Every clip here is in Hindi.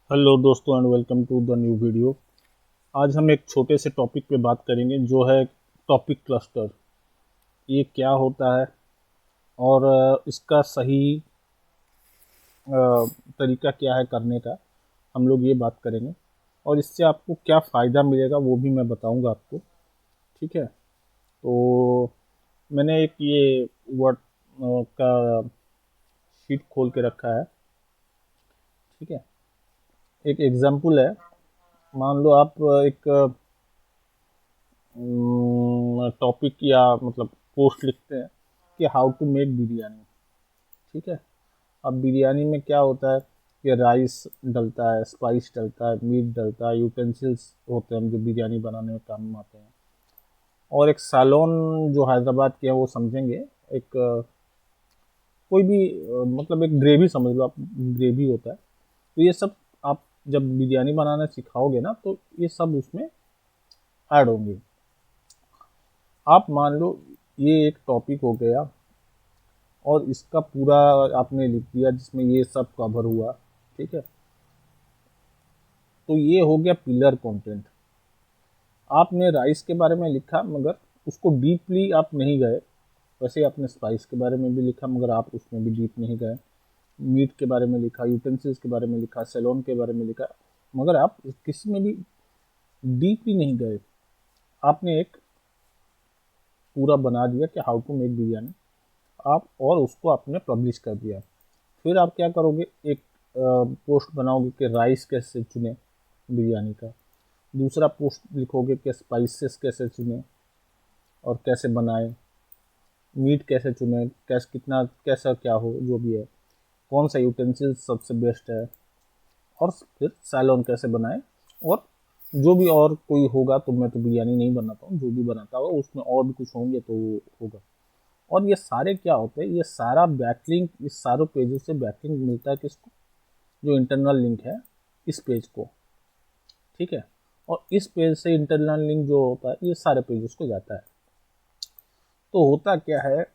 हेलो दोस्तों and welcome to the new video. आज हम एक छोटे से टॉपिक पे बात करेंगे जो है टॉपिक क्लस्टर। ये क्या होता है और इसका सही तरीका क्या है करने का, हम लोग ये बात करेंगे। और इससे आपको क्या फ़ायदा मिलेगा वो भी मैं बताऊंगा आपको। ठीक है, तो मैंने एक ये वर्ड का शीट खोल के रखा है। ठीक है, एक एग्जांपल है। मान लो आप एक टॉपिक या मतलब पोस्ट लिखते हैं कि हाउ टू मेक बिरयानी। ठीक है, अब बिरयानी में क्या होता है कि राइस डलता है, स्पाइस डलता है, मीट डलता है, यूटेंसिल्स होते हैं जो बिरयानी बनाने में काम आते हैं। और एक सालोन जो हैदराबाद के हैं वो समझेंगे। एक कोई भी मतलब एक ग्रेवी समझ लो आप, ग्रेवी होता है। तो ये सब आप जब बिरयानी बनाना सिखाओगे ना तो ये सब उसमें ऐड होंगे। आप मान लो ये एक टॉपिक हो गया और इसका पूरा आपने लिख दिया जिसमें ये सब कवर हुआ। ठीक है, तो ये हो गया पिलर कंटेंट। आपने राइस के बारे में लिखा मगर उसको डीपली आप नहीं गए। वैसे ही आपने स्पाइस के बारे में भी लिखा मगर आप उसमें भी डीप नहीं गए। मीट के बारे में लिखा, यूटेंसिल्स के बारे में लिखा, सैलून के बारे में लिखा, मगर आप किसी में भी डीपली नहीं गए। आपने एक पूरा बना दिया कि हाउ टू मेक बिरयानी आप, और उसको आपने पब्लिश कर दिया। फिर आप क्या करोगे, एक पोस्ट बनाओगे कि राइस कैसे चुने बिरयानी का। दूसरा पोस्ट लिखोगे कि स्पाइसेस कैसे चुने और कैसे बनाए, मीट कैसे चुने, कैसे कितना कैसा क्या हो जो भी है, कौन सा यूटेंसिल सबसे बेस्ट है, और फिर सैलोन कैसे बनाए। और जो भी और कोई होगा, तो मैं तो बिरयानी नहीं बनाता हूँ, जो भी बनाता होगा उसमें और भी कुछ होंगे तो वो होगा। और ये सारे क्या होते हैं, ये सारा बैकलिंक, इस सारों पेजों से बैकलिंक मिलता है किसको, जो इंटरनल लिंक है इस पेज को। ठीक है, और इस पेज से इंटरनल लिंक जो होता है ये सारे पेजेस को जाता है। तो होता क्या है,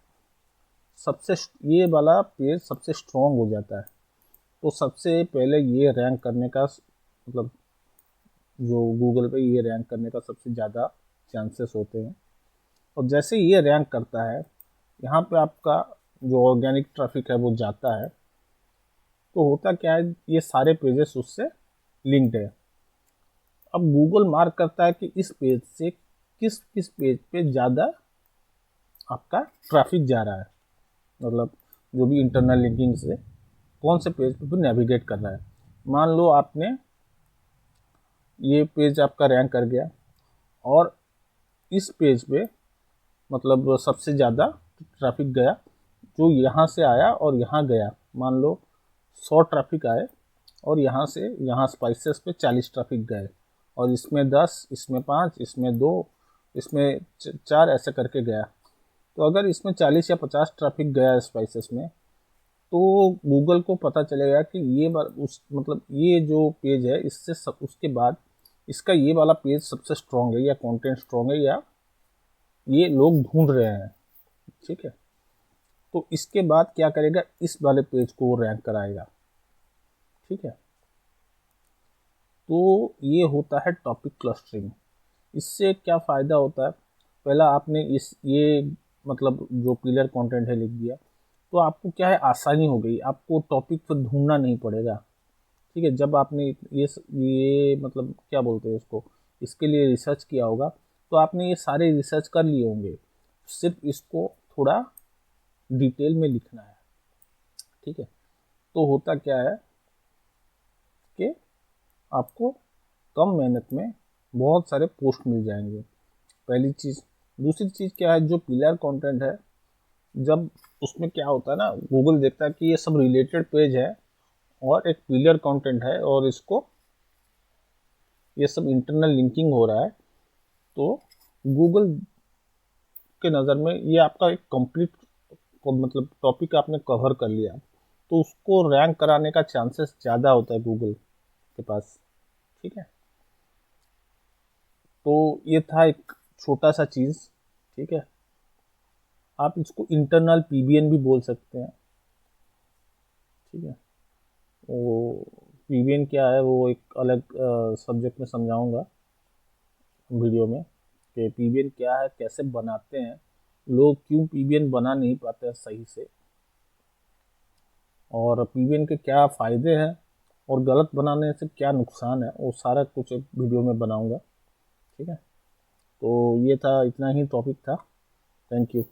सबसे ये वाला पेज सबसे स्ट्रॉन्ग हो जाता है। तो सबसे पहले ये रैंक करने का मतलब जो गूगल पे ये रैंक करने का सबसे ज़्यादा चांसेस होते हैं। और जैसे ये रैंक करता है, यहाँ पे आपका जो ऑर्गेनिक ट्रैफिक है वो जाता है। तो होता क्या है, ये सारे पेजेस उससे लिंक्ड है। अब गूगल मार्क करता है कि इस पेज से किस किस पेज पे ज़्यादा आपका ट्रैफिक जा रहा है, मतलब जो भी इंटरनल लिंकिंग से कौन से पेज पे नेविगेट कर रहा है। मान लो आपने ये पेज आपका रैंक कर गया और इस पेज पे मतलब सबसे ज़्यादा ट्रैफिक गया, जो यहाँ से आया और यहाँ गया। मान लो 100 ट्रैफिक आए और यहाँ से यहाँ स्पाइसेस पे 40 ट्रैफिक गए, और इसमें 10, इसमें 5, इसमें 2, इसमें 4, ऐसे करके गया। तो अगर इसमें 40 या 50 ट्रैफिक गया स्पाइसेस में, तो गूगल को पता चलेगा कि ये बार उस मतलब ये जो पेज है इससे सब उसके बाद इसका ये वाला पेज सबसे स्ट्रॉन्ग है, या कंटेंट स्ट्रॉन्ग है, या ये लोग ढूंढ रहे हैं। ठीक है, तो इसके बाद क्या करेगा, इस वाले पेज को वो रैंक कराएगा। ठीक है, तो ये होता है टॉपिक क्लस्टरिंग। इससे क्या फ़ायदा होता है, पहला आपने इस ये मतलब जो पिलर कंटेंट है लिख दिया, तो आपको क्या है, आसानी हो गई, आपको टॉपिक पर ढूंढना नहीं पड़ेगा। ठीक है, जब आपने ये मतलब क्या बोलते हैं उसको, इसके लिए रिसर्च किया होगा, तो आपने ये सारे रिसर्च कर लिए होंगे, सिर्फ इसको थोड़ा डिटेल में लिखना है। ठीक है, तो होता क्या है कि आपको कम मेहनत में बहुत सारे पोस्ट मिल जाएंगे, पहली चीज़। दूसरी चीज़ क्या है, जो पिलर कंटेंट है, जब उसमें क्या होता है ना, गूगल देखता है कि ये सब रिलेटेड पेज है और एक पिलर कंटेंट है और इसको ये सब इंटरनल लिंकिंग हो रहा है, तो गूगल के नज़र में ये आपका एक कंप्लीट मतलब टॉपिक आपने कवर कर लिया, तो उसको रैंक कराने का चांसेस ज़्यादा होता है गूगल के पास। ठीक है, तो ये था एक छोटा सा चीज़। ठीक है, आप इसको इंटरनल पीबीएन भी बोल सकते हैं। ठीक है, वो पीबीएन क्या है वो एक अलग सब्जेक्ट में समझाऊंगा वीडियो में, कि पीबीएन क्या है, कैसे बनाते हैं, लोग क्यों पीबीएन बना नहीं पाते हैं सही से, और पीबीएन के क्या फ़ायदे हैं और गलत बनाने से क्या नुकसान है, वो सारा कुछ एक वीडियो में बनाऊंगा। ठीक है, तो ये था, इतना ही टॉपिक था। Thank you.